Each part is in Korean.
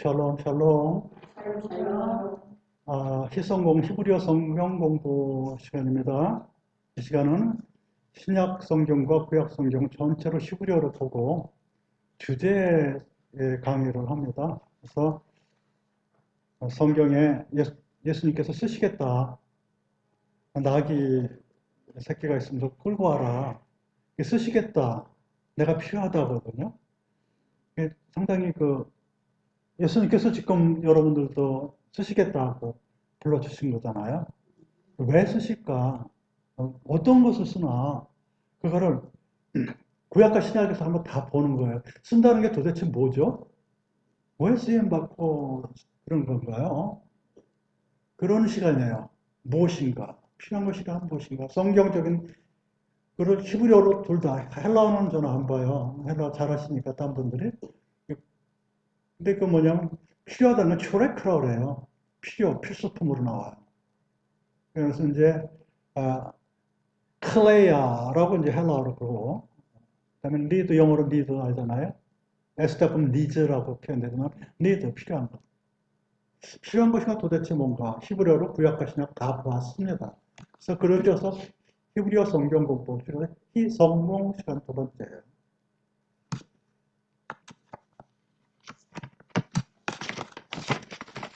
샬롬, 샬롬. 희성공 히브리어 성경 공부 시간입니다. 이 시간은 신약 성경과 구약 성경 전체로 히브리어로 보고 주제의 강의를 합니다. 그래서 성경에 예수님께서 쓰시겠다. 나귀 새끼가 있으면 끌고 와라. 쓰시겠다. 내가 필요하다거든요. 상당히 예수님께서 지금 여러분들도 쓰시겠다고 불러주신 거잖아요. 왜 쓰실까? 어떤 것을 쓰나? 그거를 구약과 신약에서 한번 다 보는 거예요. 쓴다는 게 도대체 뭐죠? 왜 쓰임받고 그런 건가요? 그런 시간이에요. 무엇인가? 필요한 것이란 무엇인가? 성경적인 그걸 히브리어로 둘 다, 헬라어는 저는 안 봐요. 헬라어 잘하시니까 딴 분들이. 근데 그 뭐냐면 필요하다는 건 초레크라고 그래요. 필수품으로 나와요. 그래서 이제 클레야라고 이제 헬라어로 그러고, 그다음에 리드 영어로 리드 알잖아요. 에스타금 니즈라고 표현되지만 리드 필요한 것. 필요한 것이 도대체 뭔가 히브리어로 구약과 신약 다 보았습니다. 그래서 그를 져서 히브리어 성경 공부 필요해 희성몽 시간 두 번째예요.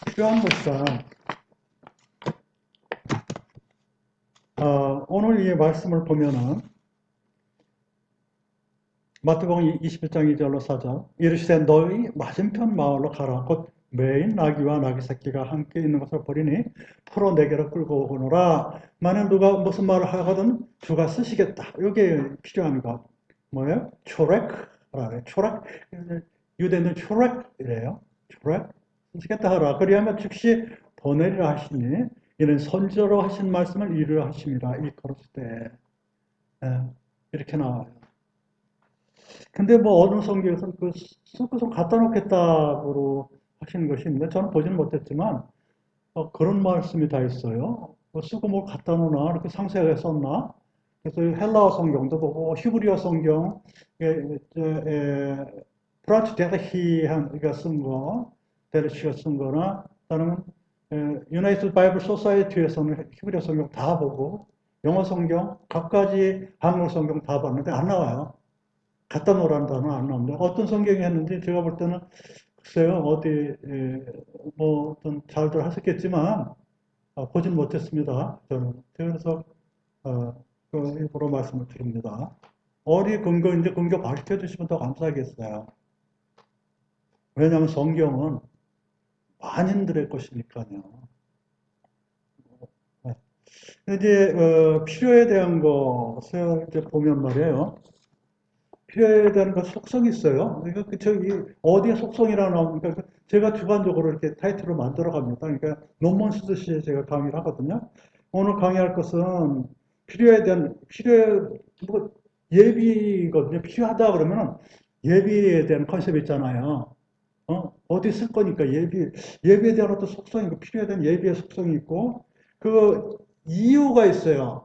필요한 것이다. 오늘 이 말씀을 보면은 마태복음 21장 2절로 4절 이르시되 너희 맞은편 마을로 가라 곧 매인 나귀와 나귀 새끼가 함께 있는 것을 보리니 풀어 내게로 끌고 오거노라. 만약 누가 무슨 말을 하거든 주가 쓰시겠다. 이게 필요한 것 뭐예요? 초렉 초렉 유대인들 초렉이래요. 초렉 쓰시겠다 하라. 그리하면 즉시 보내리라 하시니 이는 선지자로 하신 말씀을 이루려 하심이라 일컬었을 때 이렇게 나와요. 근데 뭐 어느 성경에서는 쑥을 갖다 놓겠다고 하시는 것이 있는데 저는 보지는 못했지만 그런 말씀이 다 있어요. 쑥을 뭘 갖다 놓나 이렇게 상세하게 썼나? 그래서 헬라어 성경도 보고 히브리어 성경 프란츠 데르히가 쓴 거, 데르시가 쓴 거나 또는 유나이티드 바이블 소사이어티에서는 히브리어 성경 다 보고 영어 성경 각가지 한국 성경 다 봤는데 안 나와요. 갖다 놓으라는 단어는 안 나옵니다. 어떤 성경이 했는지 제가 볼 때는 글쎄요, 뭐 어떤 잘들 하셨겠지만, 보진 못했습니다. 저는. 그래서, 그 일부러 말씀을 드립니다. 어디 근거인지 근거 밝혀 주시면 더 감사하겠어요. 왜냐하면 성경은 만인들의 것이니까요. 네. 이제, 필요에 대한 것을 이제 보면 말이에요. 필요에 대한 그 속성이 있어요. 그러니까 저기 어디에 속성이라 나오니까 제가 주관적으로 이렇게 타이틀을 만들어 갑니다. 그러니까 논문 쓰듯이 제가 강의를 하거든요. 오늘 강의할 것은 필요에 대한 뭐 예비거든요. 필요하다 그러면 예비에 대한 컨셉 있잖아요. 어디 쓸 거니까 예비에 대한 어떤 속성이 있고 필요에 대한 예비의 속성이 있고 그 이유가 있어요.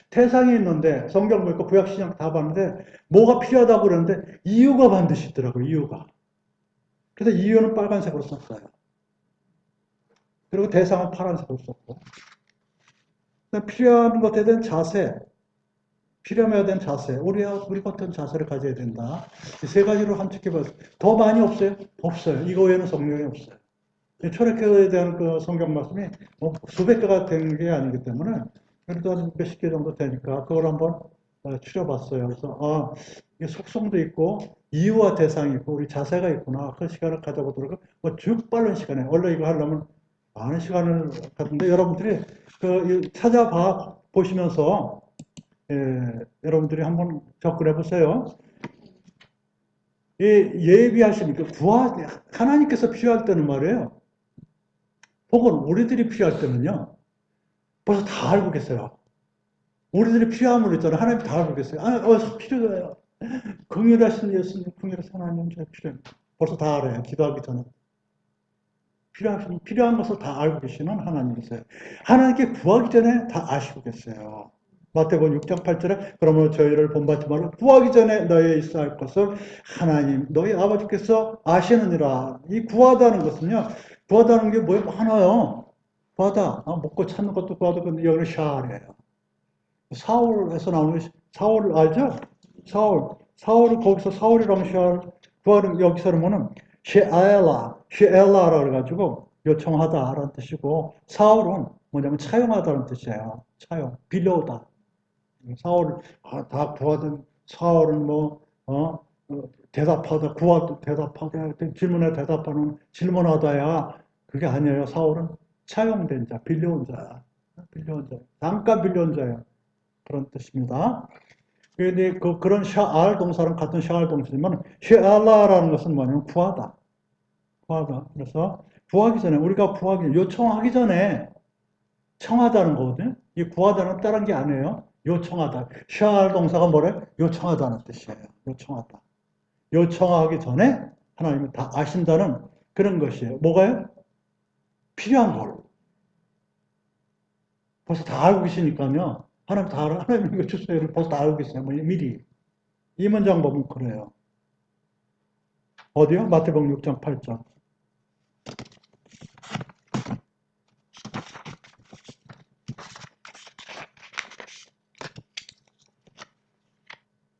대상이 있는데 성경 보니까 구약 신약 다 봤는데 뭐가 필요하다고 그러는데 이유가 반드시 있더라고요. 이유가. 그래서 이유는 빨간색으로 썼어요. 그리고 대상은 파란색으로 썼고. 필요한 것에 대한 자세, 필요함에 대한 자세, 우리 같은 자세를 가져야 된다. 이 세 가지로 함축해봤어요. 더 많이 없어요? 없어요. 이거 외에는 성경에 없어요. 초록교에 대한 그 성경 말씀이 뭐 수백 개가 된 게 아니기 때문에 그래도 한 몇십 개 정도 되니까 그걸 한번 추려봤어요. 그래서 이 속성도 있고 이유와 대상이 있고 우리 자세가 있구나. 그 시간을 가져보도록 뭐쭉 빠른 시간에 원래 이거 하려면 많은 시간을 갖는데 여러분들이 찾아봐 보시면서 여러분들이 한번 접근해 보세요. 예비하시니까 하나님께서 필요할 때는 말이에요. 혹은 우리들이 필요할 때는요. 벌써 다 알고 계세요. 우리들이 필요한 물 있잖아요. 하나님 다 알고 계세요. 필요해요. 긍휼하신 예수님, 긍휼하신 하나님, 저 필요합니다. 벌써 다 알아요. 기도하기 전에. 필요한 것을 다 알고 계시는 하나님이세요. 하나님께 구하기 전에 다 아시고 계세요. 마태복음 6장 8절에 그러므로 저희를 본받지 말고 구하기 전에 너희에 있어야 할 것을 하나님 너희 아버지께서 아시느니라. 이 구하다는 것은요. 구하다는 게 뭐예요? 하나요. 구하다. 먹고 찾는 것도 구하다. 근데 여기는 샤알이에요. 사울에서 나오는 사울 알죠? 사울을 거기서 사울이랑 샤알 구하는 여기서는 뭐는 쉐엘라라고 해가지고 요청하다라는 뜻이고 사울은 뭐냐면 차용하다는 뜻이에요. 차용, 빌려오다. 사울을 다 구하던 사울은 대답하다 구하도 대답하다 질문에 대답하는 질문하다야 그게 아니에요. 사울은 차용된 자, 빌려온 자야. 빌려온 자, 잠깐 빌려온 자예요. 그런 뜻입니다. 그런데 그런 샤알 동사랑 같은 샤알 동사지만 쉐알라라는 것은 뭐냐면 구하다. 구하다. 그래서 구하기 전에 우리가 구하기 요청하기 전에 청하다는 거거든요. 이 구하다는 다른 게 아니에요. 요청하다. 샤알 동사가 뭐래? 요청하다는 뜻이에요. 요청하다. 요청하기 전에 하나님은 다 아신다는 그런 것이에요. 뭐가요? 필요한 걸. 벌써 다 알고 계시니까요. 하나님 다 알아. 하나님 이거 주세요. 벌써 다 알고 계세요. 미리. 이 문장 보면 그래요. 어디요? 마태복음 6장 8절.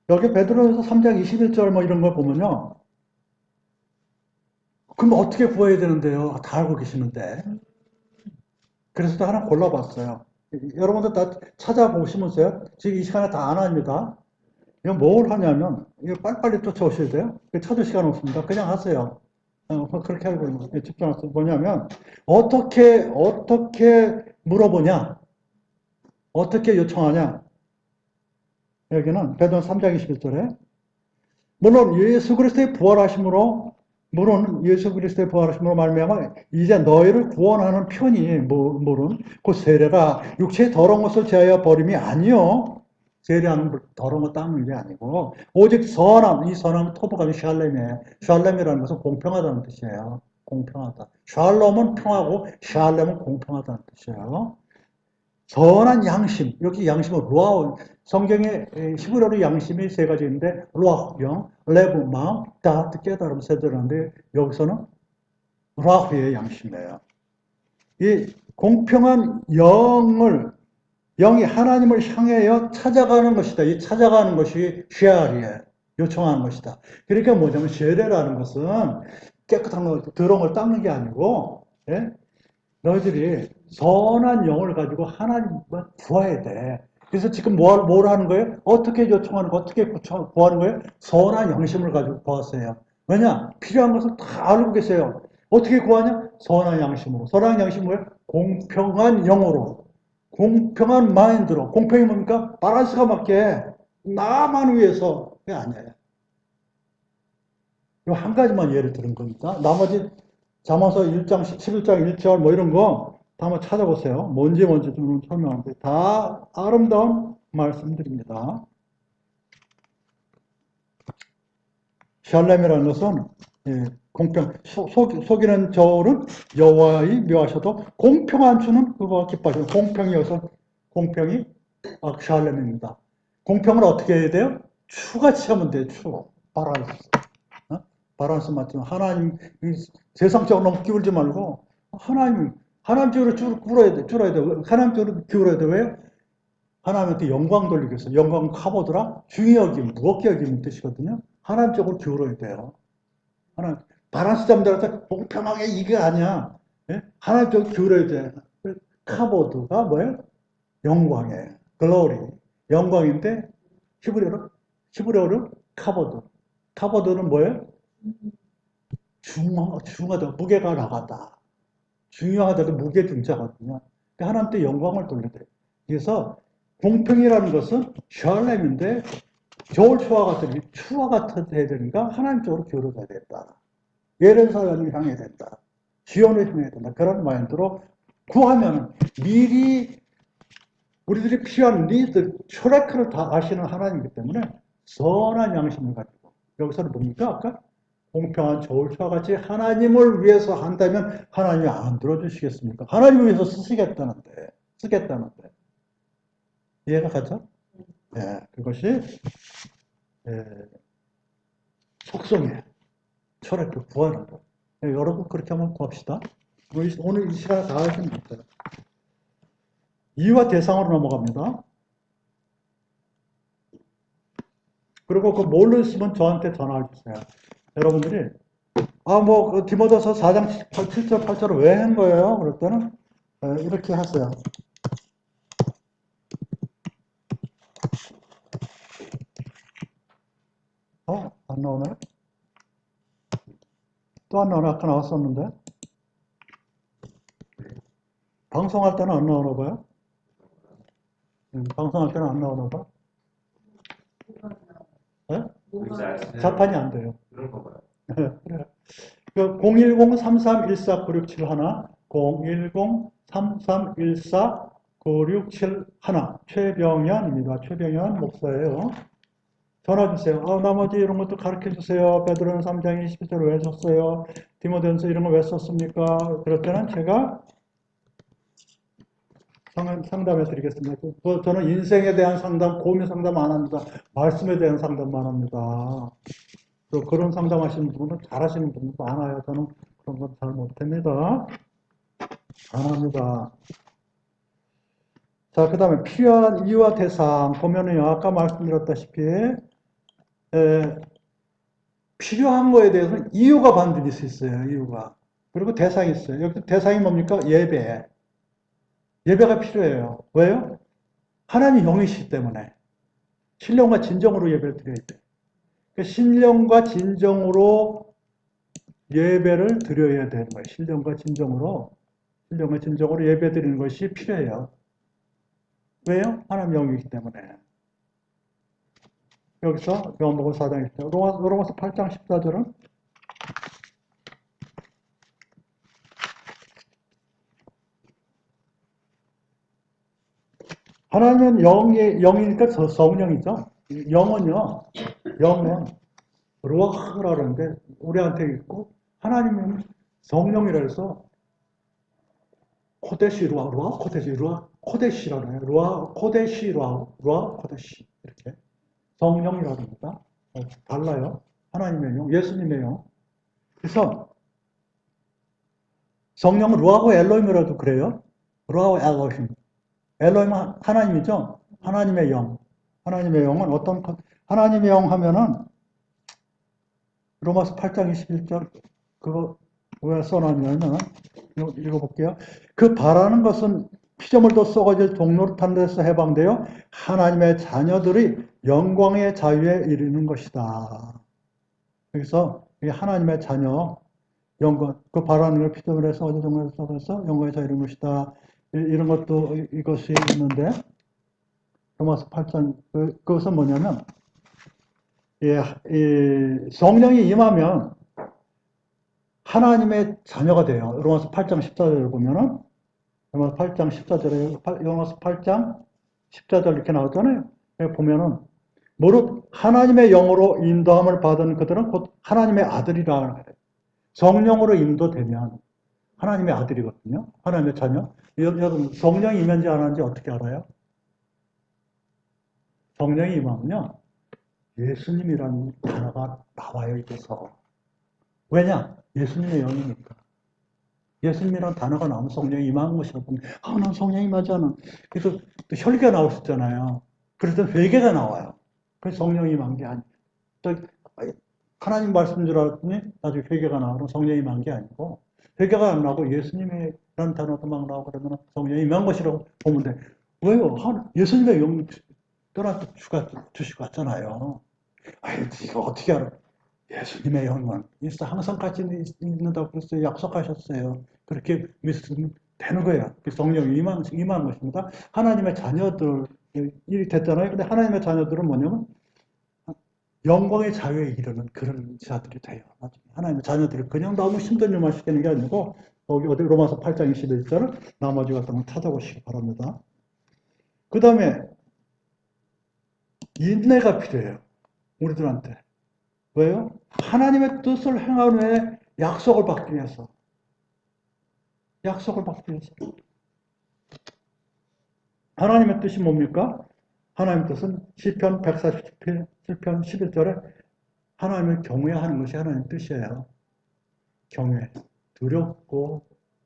여기 베드로에서 3장 21절 이런 걸 보면요. 그럼 어떻게 구해야 되는데요? 다 알고 계시는데. 그래서 또 하나 골라봤어요. 여러분들 다 찾아보시면서요. 지금 이 시간에 다 안 합니다. 이거 뭘 하냐면, 이거 빨리빨리 쫓아오셔야 돼요. 찾을 시간 없습니다. 그냥 하세요. 그렇게 알고 집중하세요. 뭐냐면, 어떻게 물어보냐? 어떻게 요청하냐? 여기는 베드로 3장 21절에 물론 예수 그리스도의 부활하심으로 말미암아 이제 너희를 구원하는 편이 물은 그 세례가 육체의 더러운 것을 제하여 버림이 아니요. 세례하는 더러운 거 닦는 게 아니고 오직 선함, 이 선함은 토부가는 샬렘이에요. 샬렘이라는 것은 공평하다는 뜻이에요. 공평하다. 샬롬은 평하고 샬렘은 공평하다는 뜻이에요. 선한 양심, 여기 양심은 루아, 성경에 히브리어로 양심이 세 가지 있는데 루아영, 레브 마음, 다트 깨달음 세 들었는데 여기서는 루아의 양심이에요. 이 공평한 영이 하나님을 향하여 찾아가는 것이다. 이 찾아가는 것이 쉐알이에요. 요청하는 것이다. 그러니까 뭐냐면 쉐레라는 것은 깨끗한 거, 더러운 걸 닦는 게 아니고, 예? 너희들이 선한 영을 가지고 하나님을 구해야 돼. 그래서 지금 뭘 하는 거예요? 어떻게 요청하는 거, 어떻게 구하는 거예요? 선한 양심을 가지고 구하세요. 왜냐? 필요한 것을 다 알고 계세요. 어떻게 구하냐? 선한 양심으로. 선한 양심은 뭐예요? 공평한 영으로. 공평한 마인드로. 공평이 뭡니까? 바란스가 맞게 나만 위해서. 그게 아니에요. 이 한 가지만 예를 들은 겁니다. 나머지 잠언서 1장, 11장 1절 이런 거 다 한번 찾아보세요. 뭔지 좀 설명하는데 다 아름다운 말씀드립니다. 샬렘이라는 것은 공평, 속이는 저울은 여호와의 묘하셔도 공평한 주는 그거 기뻐하시고 공평이어서 공평이 샬렘입니다. 공평을 어떻게 해야 돼요? 추같이 하면 돼요. 추. 바란스. 바란스 맞죠? 하나님 세상적으로 너무 기울지 말고 하나님 쪽으로 줄어야 돼. 하나님 쪽으로 기울어야 돼. 왜요? 하나님한테 영광 돌리기 위해서. 영광 카보드라 중히 여김, 무겁게 여기는 뜻이거든요. 하나님 쪽으로 기울어야 돼요. 하나님 바란스 잡는다고 공평하게 이게 아니야. 예? 하나님 쪽으로 기울어야 돼. 카보드가 뭐예요? 영광이에요. 글로리. 영광인데 히브리어로 카보드. 카보드는 뭐예요? 중하다. 무게가 나가다. 중요하다도 무게 중자거든요. 그러니까 하나님께 영광을 돌려야 돼요. 그래서 공평이라는 것은 샬렘인데 겨울 추와 같아야 되니까 하나님 쪽으로 기울어져야 된다. 예루살렘을 향해야 된다. 지원을 향해야 된다. 그런 마인드로 구하면 미리 우리들이 필요한 니드, 철학을 다 아시는 하나님이기 때문에 선한 양심을 가지고 여기서는 뭡니까? 아까 공평한 저울차와 같이 하나님을 위해서 한다면 하나님이 안 들어주시겠습니까? 하나님을 위해서 쓰겠다는데 이해가 가죠? 예, 그것이 예, 속성이에요. 철학을 구하는 거. 예, 여러분 그렇게 한번 구합시다. 오늘 이 시간에 다 하시면 됩니다. 이유와 대상으로 넘어갑니다. 그리고 그 뭘로 있으면 저한테 전화를 주세요. 여러분들이 그 디모데서 4장 7절 8절을 왜 한 거예요? 그럴 때는 이렇게 하세요. 안 나오네? 또 안 나오네? 아까 나왔었는데? 방송할 때는 안 나오나 봐요? 방송할 때는 안 나오나 봐? 네? 자판이 안 돼요. 그런 거 봐요. 그래요. 010-3314-9671, 010-3314-9671, 최병현입니다. 최병현 목사예요. 전화 주세요. 나머지 이런 것도 가르쳐 주세요. 베드로는 3장 21절을 왜 썼어요? 디모데전서 이런 거 왜 썼습니까? 그럴 때는 제가 상담해 드리겠습니다. 저는 인생에 대한 상담, 고민 상담 안 합니다. 말씀에 대한 상담만 합니다. 그런 상담하시는 분은 잘하시는 분도 많아요. 저는 그런 건 잘 못합니다. 안 합니다. 자, 그 다음에 필요한 이유와 대상 보면은요, 아까 말씀드렸다시피 필요한 거에 대해서는 이유가 반드시 있어요. 이유가. 그리고 대상이 있어요. 여기 대상이 뭡니까? 예배. 예배가 필요해요. 왜요? 하나님 영이시기 때문에 신령과 진정으로 예배를 드려야 돼요. 신령과 진정으로 예배를 드려야 되는 거예요. 신령과 진정으로 예배 드리는 것이 필요해요. 왜요? 하나님 영이기 때문에. 여기서 요한복음 4장 1절, 로마서 8장 14절은 하나님은 영이니까 성령이죠. 영은 루아흐라 그러는데 우리한테 있고 하나님은 성령이라 해서 코데시 루아 코데시라고 해요. 루아 코데시 이렇게 성령이라고 합니다. 달라요. 하나님의 영, 예수님의 영. 그래서 성령은 루아고 엘로힘이라도 그래요. 루아고 엘로힘. 엘로힘은 하나님이죠. 하나님의 영. 하나님의 영은 하나님의 영 하면은 로마서 8장 21절 그거 왜 써놨냐면 읽어볼게요. 그 바라는 것은 피조물도 썩어질 종노릇한 데서 해방되어 하나님의 자녀들이 영광의 자유에 이르는 것이다. 그래서 하나님의 자녀 영광, 그 바라는 걸 피조물에 썩어질 종노릇 썩어서 영광의 자유에 이르는 것이다. 이런 것도 이것이 있는데 로마서 8장 그것은 뭐냐면 성령이 임하면 하나님의 자녀가 돼요. 로마서 8장 14절을 보면은 로마서 8장 14절에 로마서 8장 14절 이렇게 나오잖아요. 여기 보면은 무릇 하나님의 영으로 인도함을 받은 그들은 곧 하나님의 아들이라 그래요. 성령으로 인도되면 하나님의 아들이거든요. 하나님의 자녀. 여러분 성령이 임한지 안 하는지 어떻게 알아요? 성령이 임하면요. 예수님이라는 단어가 나와요. 이제서. 왜냐? 예수님의 영이니까. 예수님이라는 단어가 나오면 성령이 임한 것이라고 보면 난 성령이 임하지 않아. 그래서 또 혈기가 나올 수 있잖아요. 그래서 회개가 나와요. 그래서 성령이 임한 게 아니에요. 하나님 말씀 줄 알았더니 나중에 회개가 나오면 성령이 임한 게 아니고 회개가 안 나고 예수님이라는 단어가 막 나오고 그러면 성령이 임한 것이라고 보면 돼. 왜요? 예수님의 영 떠나서 주시고 왔잖아요. 이거 어떻게 알아? 예수님의 영은 항상 같이 있는다고 그랬어요. 약속하셨어요. 그렇게 믿으면 되는 거예요. 성령이 임한 것입니다. 하나님의 자녀들이 됐잖아요. 근데 하나님의 자녀들은 뭐냐면 영광의 자유에 이르는 그런 자들이 돼요. 하나님의 자녀들을 그냥 너무 힘든 일만 시키는 게 아니고 어디 로마서 8장 21절을 나머지 같은 걸 찾아보시기 바랍니다. 그 다음에 인내가 필요해요. 우리들한테. 왜요? 하나님의 뜻을 행한 후에 약속을 받기 위해서. 약속을 받기 위해서. 하나님의 뜻이 뭡니까? 하나님의 뜻은 시편 147편 11절에 하나님을 경외하는 것이 하나님의 뜻이에요. 경외. 두렵고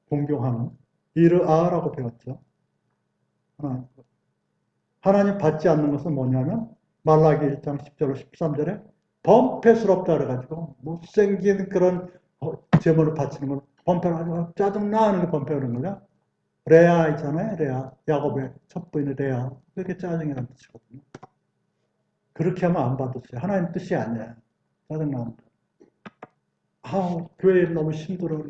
공경하는. 이르아라고 배웠죠. 하나님 받지 않는 것은 뭐냐면 말라기 1장 10절로 13절에 범패스럽다 그래가지고 못생긴 그런 제물을 바치는 걸 범패를 짜증나 하는 게 범패라는 거냐. 레아 있잖아요. 레아. 야곱의 첫 부인의 레아. 그게 짜증이라는 뜻이거든요. 그렇게 하면 안 받았어요. 하나님 뜻이 아니에요. 짜증나는 거. 교회에 너무 힘들어.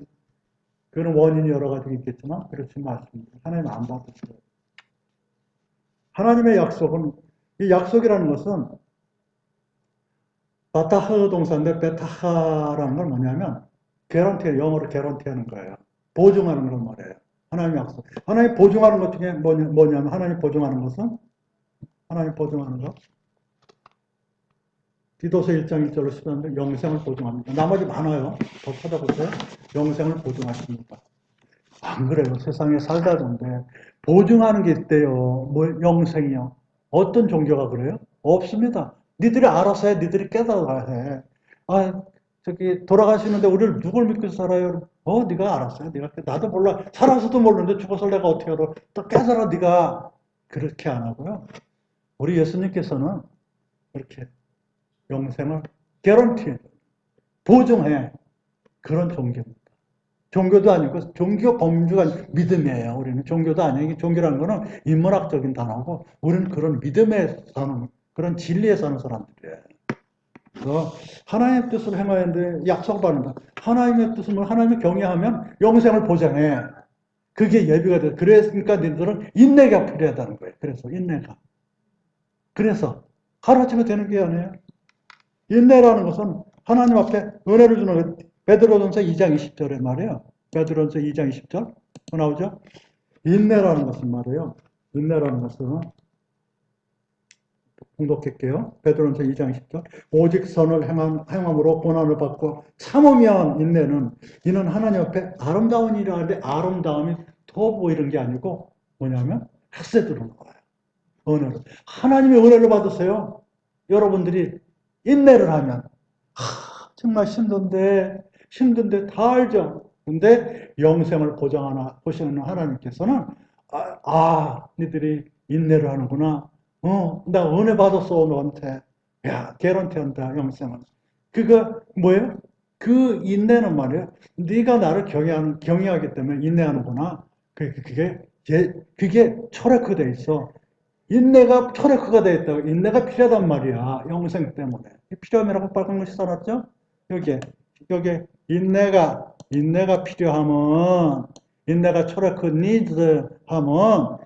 그런 원인이 여러 가지 있겠지만 그렇지 않습니다. 하나님 안 받았어요. 하나님의 약속은, 이 약속이라는 것은 바타흐 동사인데 베타하라는 건 뭐냐면 개런티, 영어로 개런티 하는 거예요. 보증하는 건 말이에요. 하나님 약속. 하나님 보증하는 것 중에 뭐냐면 하나님 보증하는 것은 하나님 보증하는 것. 디도서 1장 1절로 13절 영생을 보증합니다. 나머지 많아요. 더 찾아보세요. 영생을 보증하십니다. 안 그래요. 세상에 살다 전데 보증하는 게 있대요. 뭐 영생이요. 어떤 종교가 그래요? 없습니다. 니들이 알아서 해. 니들이 깨달아야 해. 저기 돌아가시는데 우리를 누굴 믿고 살아요? 네가 알았어요. 네가 나도 몰라. 살아서도 모르는데 죽어서 내가 어떻게 알아? 또 깨달아 네가. 그렇게 안 하고요. 우리 예수님께서는 이렇게 영생을 개런티 보증해. 그런 종교입니다. 종교도 아니고 종교 범주가 믿음이에요. 우리는 종교도 아니고 종교라는 거는 인문학적인 단어고 우리는 그런 믿음에 사는 그런 진리에 사는 사람들이에요. 그래서 하나님의 뜻을 행하는데 약속받는다. 하나님의 뜻을 하나님을 경외하면 영생을 보장해. 그게 예비가 돼. 그러니까 너희들은 인내가 필요하다는 거예요. 그래서 인내가. 그래서 하루아침에 되는 게 아니에요. 인내라는 것은 하나님 앞에 은혜를 주는 베드로전서 2장 20절에 말이에요. 베드로전서 2장 20절 나오죠? 인내라는 것은 말이에요. 인내라는 것은 공독할게요. 베드로전서 2장 20절. 오직 선을 행함으로 고난을 받고 참으면 인내는 이는 하나님 앞에 아름다운 일을 하는데 아름다움이 더 보이는 게 아니고 뭐냐면 햇새들은 거예요. 은혜를. 하나님의 은혜를 받으세요. 여러분들이 인내를 하면 정말 힘든데 다 알죠. 근데 영생을 보시는 하나님께서는 니들이 인내를 하는구나. 나 은혜 받았어 너한테. 야, 개런티 한다 영생을. 그거 뭐예요? 그 인내는 말이에요. 네가 나를 경외하기 때문에 인내하는구나. 그게 철학화돼 있어. 인내가 철학화가 되어 있다고. 인내가 필요하단 말이야. 영생 때문에. 필요함이라고 빨간 글씨 써놨죠? 여기 인내가 필요하면 인내가 철학화 needs 하면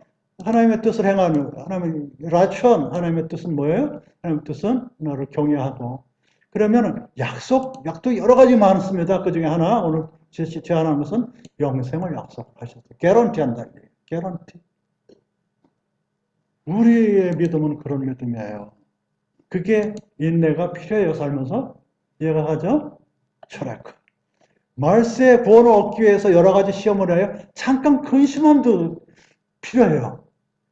하나님의 뜻을 행하는 하나님의 라션 하나님의 뜻은 뭐예요? 하나님의 뜻은 너를 경외하고 그러면 약도 여러 가지 많습니다. 그 중에 하나 오늘 제안한 것은 영생을 약속하셨어요. 개런티 한다. 개런티. 우리의 믿음은 그런 믿음이에요. 그게 인내가 필요해요. 살면서 이해가 가죠? 철학. 말세의 구원을 얻기 위해서 여러 가지 시험을 해요. 잠깐 근심함도 필요해요.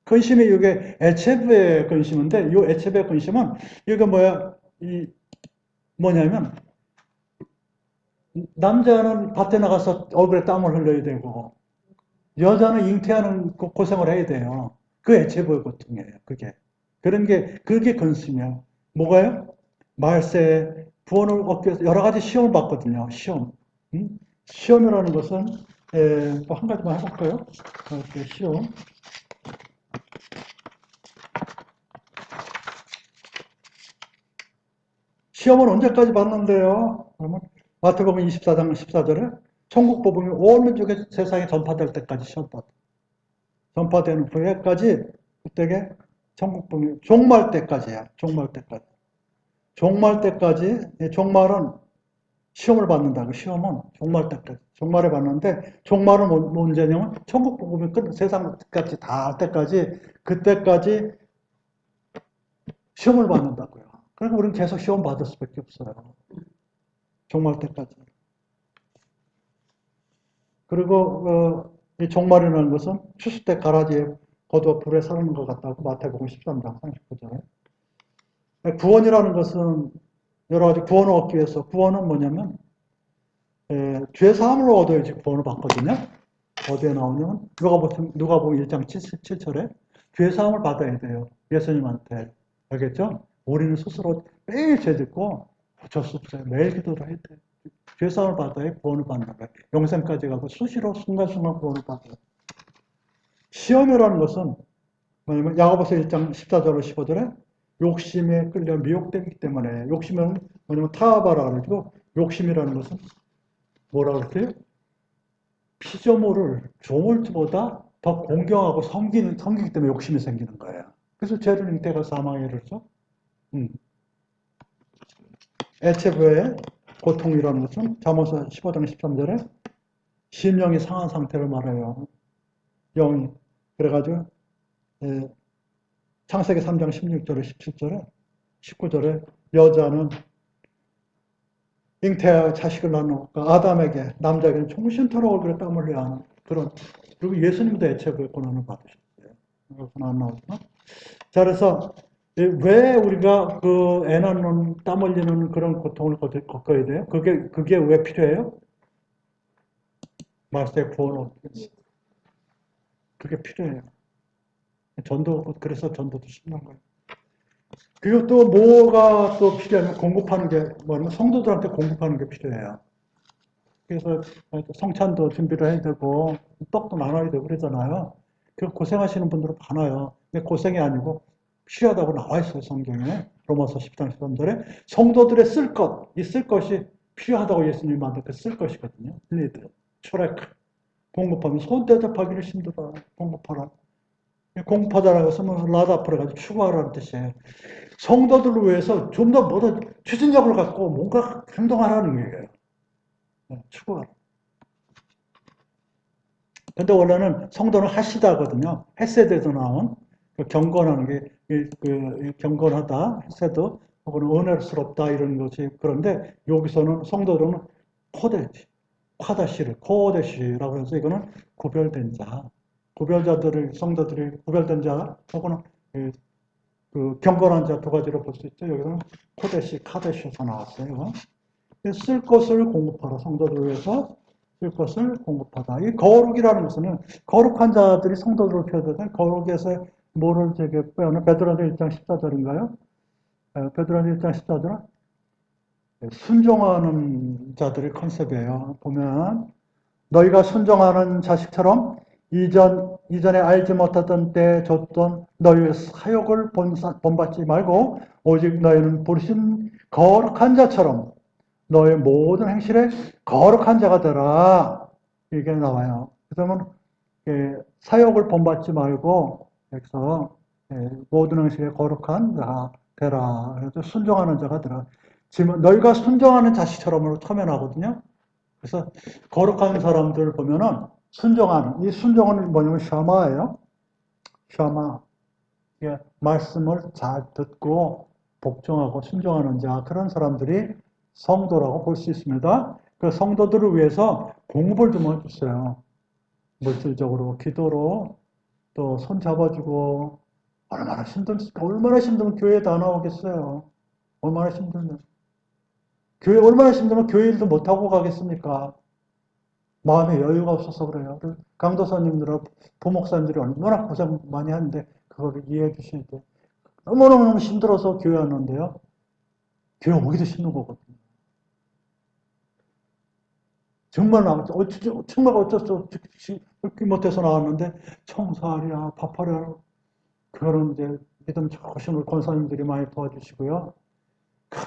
근심이 이게 에체브의 근심인데, 이 에체브의 근심은 이게 뭐냐면 남자는 밭에 나가서 얼굴에 땀을 흘려야 되고 여자는 잉태하는 고생을 해야 돼요. 그 에체브의 고통이에요. 그게 근심이에요. 뭐가요? 말세 구원을 얻기 위해서 여러 가지 시험을 받거든요. 시험. 시험이라는 것은 한 가지만 해볼까요? 시험. 시험은 언제까지 받는데요? 그러면 마태복음 24장 14절에 천국 복음이 온 민족의 세상에 전파될 때까지 시험 받아. 전파되는 후에까지 그때게 천국 복음이 종말 때까지야. 종말 때까지. 종말은 시험을 받는다고. 시험은 종말 때까지. 종말에 받는데, 종말은 언제냐면, 천국 복음이 세상까지 다 할 때까지, 그때까지 시험을 받는다고요. 그러니까 우리는 계속 시험 받을 수밖에 없어요. 종말 때까지. 그리고 이 종말이라는 것은 추수 때 가라지에 거두어 불에 사르는 것 같다고 마태복음 13장 39절에. 구원이라는 것은 여러 가지 구원을 얻기 위해서, 구원은 뭐냐면 죄 사함을 얻어야지 구원을 받거든요. 어디에 나오냐면 누가복음 1장 7절에 죄 사함을 받아야 돼요. 예수님한테. 알겠죠? 우리는 스스로 매일 죄 짓고 어쩔 수 없어요. 매일 기도를 해야 돼요. 죄 사함을 받아야 구원을 받는 거예요. 영생까지 가고 수시로 순간순간 구원을 받아요. 시험이라는 것은 뭐냐면 야고보서 1장 14절로 15절에 욕심에 끌려 미혹되기 때문에, 욕심은 뭐냐면 타바라 그러고, 욕심이라는 것은 뭐라 그럴게요? 피조물을 조물주보다 더 공경하고 섬기기 때문에 욕심이 생기는 거예요. 그래서 죄를 잉태가 사망에 이르죠. 애체부의 고통이라는 것은 잠언서 15장 13절에 심령이 상한 상태를 말해요. 영이. 그래가지고 창세기 3장 16절에 17절에 19절에 여자는 잉태하여 자식을 낳으니까 아담에게, 남자에게는 정신토록 얼굴에 땀 흘려야 하는 그런. 그리고 예수님도 애체부의 고난을 받으셨어요. 그것은 안 나오지만. 자, 그래서 왜 우리가 그 애 낳는 땀 흘리는 그런 고통을 겪어야 돼요? 그게 왜 필요해요? 말세의 구원을 얻기 위해서. 그게 필요해요. 그래서 전도도 심는 거예요. 그리고 또 뭐가 또 필요하면 공급하는 게, 뭐냐면 성도들한테 공급하는 게 필요해요. 그래서 성찬도 준비를 해야 되고, 떡도 나눠야 되고 그러잖아요. 그 고생하시는 분들은 많아요. 근데 고생이 아니고 필요하다고 나와 있어요, 성경에. 로마서 10장 13절에. 성도들의 쓸 것, 이 쓸 것이 필요하다고 예수님이 만든 그 쓸 것이거든요. 리드, 초렉, 공급하면 손 대접하기를 힘들어. 공급하라. 공급하다라는 것은 라다프를 가지고 추구하라는 뜻이에요. 성도들을 위해서 좀 더 뭐더 추진력을 갖고 뭔가 행동하라는 얘기예요. 추구하라. 근데 원래는 성도는 하시다거든요. 헤세드에서 나온 그 경건하는 게, 경건하다, 헤세드, 혹은 은혜스럽다 이런 것이. 그런데 여기서는 성도들은 코데시, 코데시라고 해서 이거는 구별된 자, 성도들이 구별된 자, 혹은 그 경건한 자 두 가지로 볼 수 있죠. 여기서는 코데시, 카데시에서 나왔어요. 쓸 것을 공급하라. 성도들 위해서 쓸 것을 공급하다. 이 거룩이라는 것은 거룩한 자들이 성도들을 표현해서 거룩에서 뭐를 빼어는 베드로전서 1장 14절인가요? 베드로전서 1장 14절은 순종하는 자들의 컨셉이에요. 보면 너희가 순종하는 자식처럼 이전에 알지 못하던 때에 줬던 너희의 사욕을 본받지 말고 오직 너희는 부르신 거룩한 자처럼 너의 모든 행실에 거룩한 자가 되라. 이게 나와요. 그러면 사욕을 본받지 말고 여기서 모든 행실에 거룩한 자가 되라. 그래서 순종하는 자가 되라. 지금 너희가 순종하는 자식처럼으로 첨언하거든요. 그래서 거룩한 사람들 보면은 이 순종은 뭐냐면 샤마예요. 샤마. 말씀을 잘 듣고 복종하고 순종하는 자, 그런 사람들이 성도라고 볼 수 있습니다. 그 성도들을 위해서 공급을 좀 해주세요. 물질적으로, 기도로, 또 손 잡아주고. 얼마나 힘들면 교회에 다 나오겠어요. 얼마나 힘들면. 얼마나 힘들면 교회 일도 못하고 가겠습니까? 마음에 여유가 없어서 그래요. 강도사님들하고 부목사님들이 얼마나 고생 많이 하는데 그거를 이해해 주셔야 돼요. 너무너무 힘들어서 교회 왔는데요. 교회 오기도 싫은 거거든요. 정말 어쩔 수 없이 못해서 나왔는데 청소하랴, 밥하랴, 그거는 이제 믿음 좋으신 우리 권사님들이 많이 도와주시고요.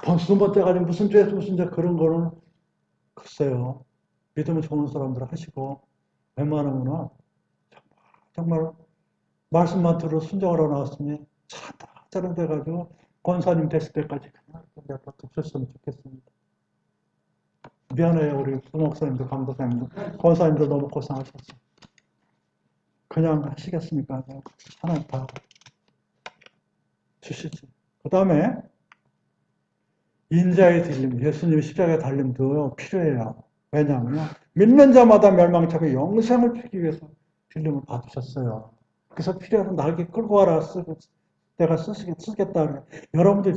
번수 못해가지고 무슨 죄 그런 거는 글쎄요. 믿음이 좋은 사람들 하시고 웬만하면 정말 말씀만 들어 순종하러 나왔으니 차례 돼가지고 권사님 됐을 때까지 그냥 내가 덮쳤으면 좋겠습니다. 미안해요. 우리 부목사님들, 강도사님들, 권사님들 너무 고생하셨어. 그냥 하시겠습니까? 하나님 다 주시지. 그 다음에 인자의 들림, 예수님의 십자가의 달림도 필요해요. 왜냐하면 믿는 자마다 멸망차고 영생을 주기 위해서 들림을 받으셨어요. 그래서 필요하면 날개 끌고 와라. 내가 쓰겠다. 그래. 여러분들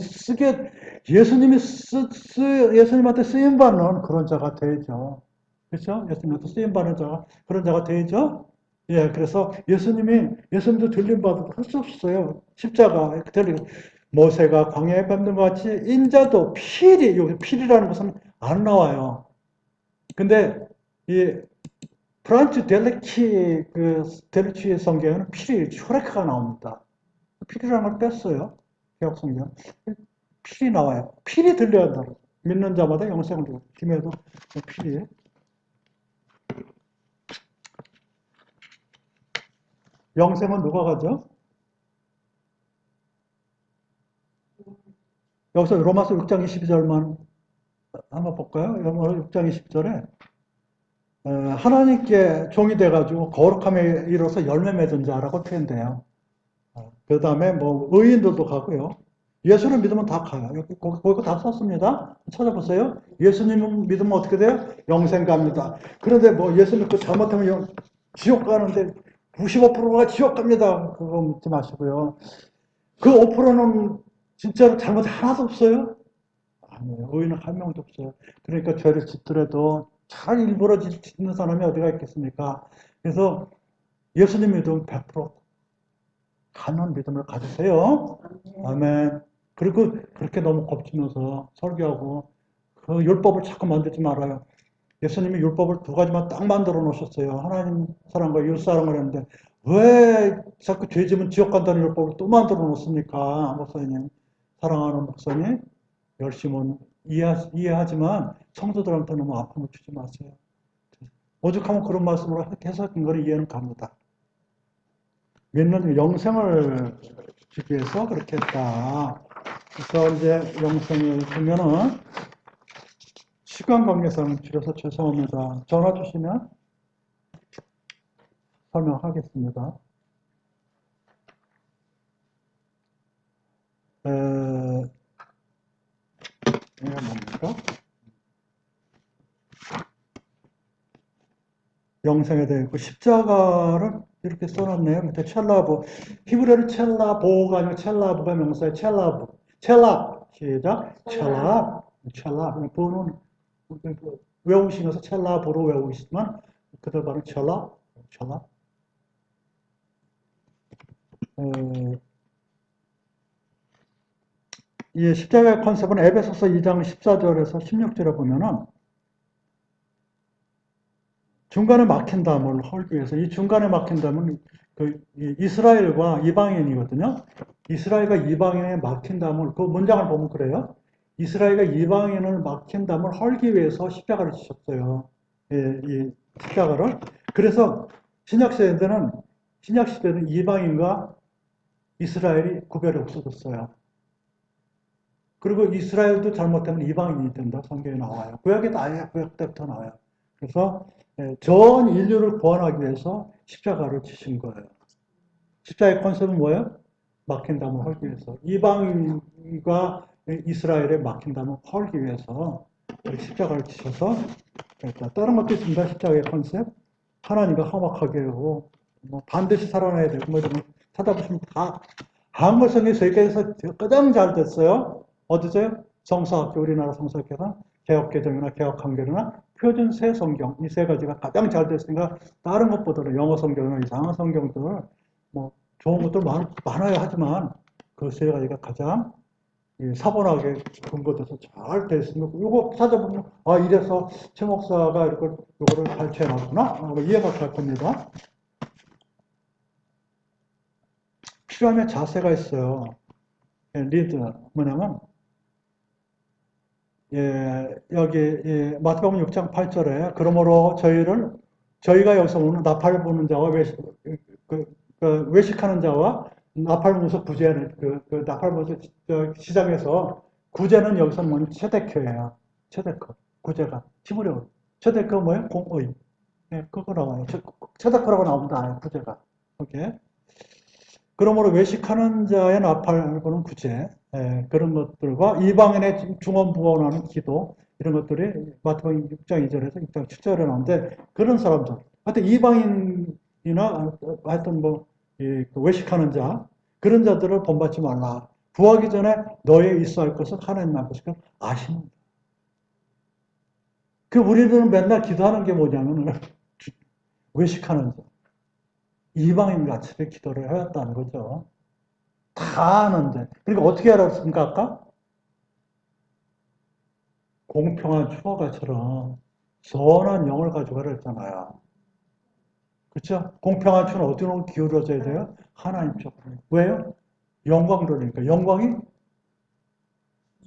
예수님한테 쓰임받는 그런 자가 되죠. 그렇죠? 예수님한테 쓰임받는 자가, 그런 자가 되죠? 예, 그래서 예수님도 들림받아도 할 수 없어요. 십자가, 모세가 광야에 밟는 것 같이 인자도 여기 필이라는 것은 안 나와요. 근데 이 프란츠 델리치의 성경에는 필이 슈레크가 나옵니다. 필이라는 걸 뺐어요. 개혁 성경. 필이 나와요. 필이 들려야 한다. 믿는 자마다 영생을 주고 김에도 필이. 영생은 누가 가죠? 여기서 로마서 6장 22절만 한번 볼까요? 로마서 6장 20절에 하나님께 종이 돼가지고 거룩함에 이뤄서 열매 맺은 자라고 표현돼요. 그 다음에 뭐 의인들도 가고요. 예수를 믿으면 다 가요. 여기 거기 다 썼습니다. 찾아보세요. 예수님 믿으면 어떻게 돼요? 영생 갑니다. 그런데 뭐 예수 믿고 잘못하면 지옥 가는데 95%가 지옥 갑니다. 그거 믿지 마시고요. 그 5%는 진짜로 잘못 하나도 없어요? 아니에요. 의인은 한 명도 없어요. 그러니까 죄를 짓더라도 잘 일부러 짓는 사람이 어디가 있겠습니까? 그래서 예수님 믿으면 100% 가는 믿음을 가지세요. 아멘. 그리고 그렇게 너무 겁주면서 설교하고 그 율법을 자꾸 만들지 말아요. 예수님이 율법을 두 가지만 딱 만들어 놓으셨어요. 하나님 사랑과 이웃 사랑을 했는데 왜 자꾸 죄지면 지옥 간다는 율법을 또 만들어 놓습니까? 목사님. 사랑하는 목사님. 열심은 이해하지만 성도들한테 너무 아픔을 주지 마세요. 오죽하면 그런 말씀으로 해석한 거는 이해는 갑니다. 믿는 영생을 주기 위해서 그렇게 했다. 그래서 이제 영생을 보면은 시간 관계상 줄여서 죄송합니다. 전화 주시면 설명하겠습니다. 이게 뭡니까? 영생에 대해 있고 십자가를 이렇게 써놨네요. 밑에 첼라보. 히브리어는 첼라보가 아니고 첼라보가 명사예요. 첼랍. 시작. 첼랍. 보는 외우시면서 첼라보로 외우시지만 그들 발음 첼랍. 이 십자가의 컨셉은 에베소서 2장 14절에서 16절에 보면은 중간에 막힌 담을 헐기 위해서 이 중간에 막힌 담은 이스라엘과 이방인이거든요. 이스라엘과 이방인의 막힌 담을 그 문장을 보면 그래요. 이스라엘과 이방인을 막힌 담을 헐기 위해서 십자가를 지셨어요. 이 십자가를. 그래서 신약 시대는 이방인과 이스라엘이 구별이 없어졌어요. 그리고 이스라엘도 잘못되면 이방인이 된다. 성경에 나와요. 구약에 나와요. 구약 때부터 나와요. 그래서 전 인류를 구원하기 위해서 십자가를 지신 거예요. 십자가의 컨셉은 뭐예요? 막힌 담을 헐기 위해서. 이방인과 이스라엘의 막힌 담을 헐기 위해서 십자가를 지셔서 다른 것도 있습니다. 십자가의 컨셉. 하나님과 화목하게 하고 뭐 반드시 살아나야 되고 뭐 이런 거 찾아보시면 다 한글성의 세계에서 가장 잘 됐어요. 어디서요? 성서학교, 우리나라 성서학교가 개혁개정이나 개혁한글이나 표준 새 성경 이 세 가지가 가장 잘 됐으니까 다른 것보다는 영어 성경이나 이상한 성경들 뭐 좋은 것들 많아야 하지만 그 세 가지가 가장 사본하게 근거돼서 잘 됐으면 이거 찾아보면 이래서 최 목사가 이거를 발췌해놨구나 이해가 갈 겁니다. 필요하면 자세가 있어요. 리드 뭐냐면 여기 마태복음 6장 8절에 그러므로 저희가 여기서 오는 나팔 부는 자와 외식하는 자와 나팔 부면서 구제하는 나팔 부면서 시장에서 구제는 여기서 뭐냐면 체데크예요. 체데크. 구제가. 지구력. 최대가 뭐예요? 공의. 네, 그거 나와요. 최대가라고 나옵니다. 구제가. 오케이. 그러므로 외식하는 자의 나팔부는 구제, 그런 것들과 이방인의 중언부언하는 기도, 이런 것들이 마태복음 6장 2절에서 6장 7절에 나오는데, 그런 사람들, 하여튼 이방인이나 하여튼 뭐, 외식하는 자, 그런 자들을 본받지 말라. 구하기 전에 너에 있어야 할 것은 하나님 앞에서 아십니다. 우리들은 맨날 기도하는 게 뭐냐면, 외식하는 자. 이방인 같이 기도를 해왔다는 거죠. 다 아는데. 그러니까 어떻게 알았습니까, 아까? 공평한 추호가처럼 선한 영을 가지고 가라 했잖아요. 그렇죠? 공평한 추는 어디로 기울어져야 돼요? 하나님 쪽으로. 왜요? 영광로니까. 영광이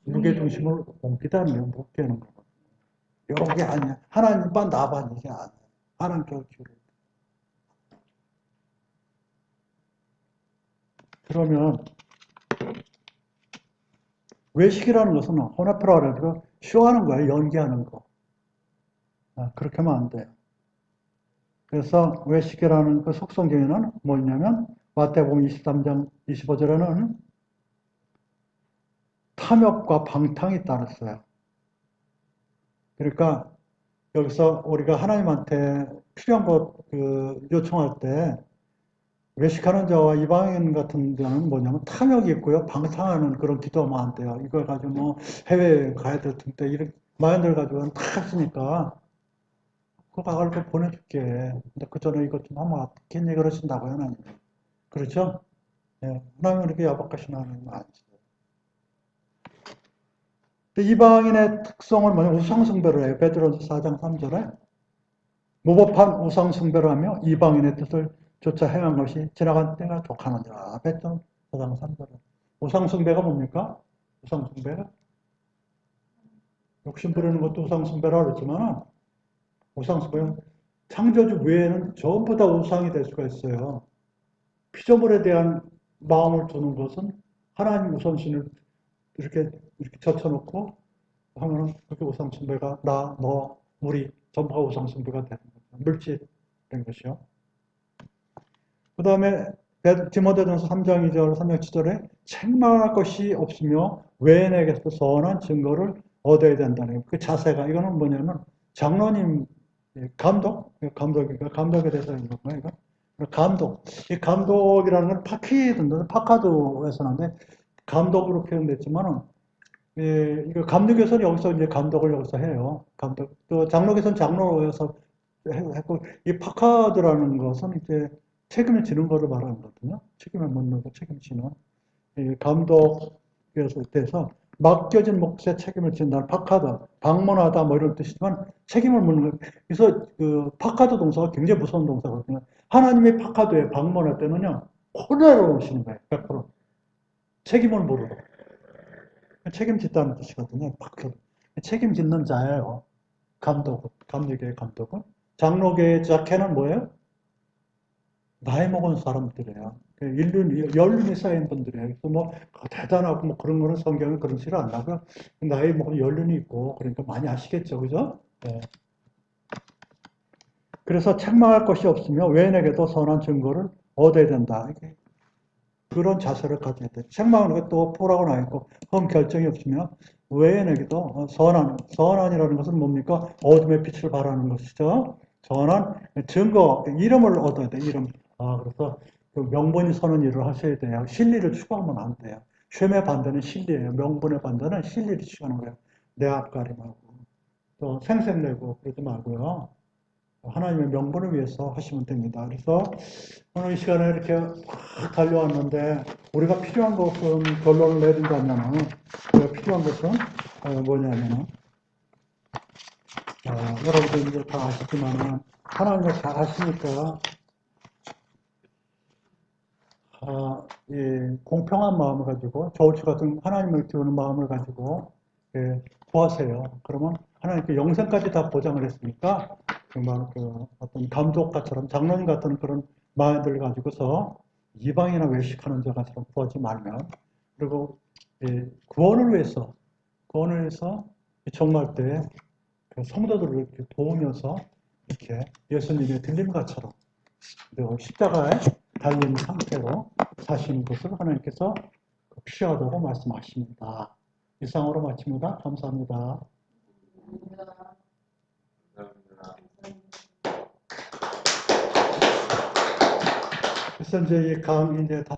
무게중심을 옮기다는 거예요. 못 깨는 거. 이런 게 아니야. 하나님 반, 나 반, 이게 아니야. 하나님 쪽으로 기울어져. 그러면 외식이라는 것은 혼합표라고 해서 쇼하는 거예요. 연기하는 거. 그렇게 하면 안 돼요. 그래서 외식이라는 그 속성경에는 뭐냐면 마태복음 23장 25절에는 탐욕과 방탕이 따랐어요. 그러니까 여기서 우리가 하나님한테 필요한 것 요청할 때 외식하는 자와 이방인 같은 경우는 뭐냐면 탐욕이 있고요. 방탕하는 그런 기도하면 안 돼요. 이걸 가지고 뭐 해외 가야 될 텐데 이렇게 마인드를 가지고는 다 했으니까 그거 이렇게 보내줄게. 근데 그 전에 이것 좀 하면 어떻겠니 그러신다고요, 하나님. 그렇죠? 예, 하나님은 이렇게 야박하신 하나님 아니죠. 이방인의 특성은 뭐냐면 우상숭배를 해요. 베드로전서 4장 3절에 무법한 우상숭배를 하며 이방인의 뜻을 조차 행한 것이 지나간 때가 독하느니라. 베드로전서 4장 3절에 우상숭배가 뭡니까? 우상숭배가 욕심 부리는 것도 우상숭배라고 그랬지만 우상숭배는 창조주 외에는 전부 다 우상이 될 수가 있어요. 피조물에 대한 마음을 두는 것은 하나님 우선순위를 이렇게 젖혀놓고 하면은 그렇게 우상숭배가 나, 너, 우리 전부가 우상숭배가 되는 거죠. 물질된 것이요. 그 다음에 디모데전서 3장 2절, 3장 7절에 책망할 것이 없으며 외인에게서 선한 증거를 얻어야 된다는 그 자세가 이거는 뭐냐면 장로님 감독에 대해서 있는 거예요. 이거. 감독. 이 감독이라는 건 파카도에서 나는데 감독으로 표현됐지만은 이거 감독에서는 여기서 이제 감독을 여기서 해요. 감독. 또 장로에서는 장로에서 했고, 이 파카드라는 것은 이제 책임을 지는 거를 말하는 거거든요. 책임을 묻는 거, 책임지는. 이 감독에서 돼서 맡겨진 몫에 책임을 진다는 파카드, 방문하다 뭐 이런 뜻이지만 책임을 묻는 거. 그래서 그 파카드 동사가 굉장히 무서운 동사거든요. 하나님의 파카드에 방문할 때는요, 혼내러 오시는 거예요. 100%. 책임을 물으러. 책임진다는 뜻이거든요. 책임짓는 자예요. 감독의 감독은. 장로계의 자케는 뭐예요? 나이 먹은 사람들이에요. 연륜이 쌓인 분들이에요. 그래서 뭐 대단하고 뭐 그런 거는 성경에 그런 식으로 안 나고요. 나이 먹은 연륜이 있고 그러니까 많이 아시겠죠, 그죠? 네. 그래서 책망할 것이 없으며 외인에게도 선한 증거를 얻어야 된다. 그런 자세를 가져야 돼. 책망하는 것도 포라고 나와 있고 험 결정이 없으며 외인에게도 선한이라는 것은 뭡니까? 어둠의 빛을 발하는 것이죠. 선한 증거, 이름을 얻어야 돼. 이름. 그래서 그 명분이 서는 일을 하셔야 돼요. 실리를 추구하면 안 돼요. 쉐의 반대는 실리예요. 명분의 반대는 실리를 추구하는 거예요. 내 앞가림하고 또 생색내고 그러지 말고요. 하나님의 명분을 위해서 하시면 됩니다. 그래서 오늘 이 시간에 이렇게 확 달려왔는데 우리가 필요한 것은 결론을 내린다면은 우리가 필요한 것은 뭐냐면은 여러분들 이제 다 아시지만은 하나님을 잘 아시니까 이 공평한 마음을 가지고 저울치 같은 하나님을 키우는 마음을 가지고 구하세요. 그러면 하나님께 영생까지 다 보장을 했으니까 정말 그 어떤 감독가처럼 장로님 같은 그런 마음들을 가지고서 이방이나 외식하는 자가처럼 구하지 말면 그리고 구원을 위해서 정말 때 그 성도들을 이렇게 도우면서 이렇게 예수님의 들림과처럼 십자가에 달린 상태로 사시는 것을 하나님께서 필요하다고 말씀하십니다. 이상으로 마칩니다. 감사합니다. 그래서 이제 이 강의 이제 다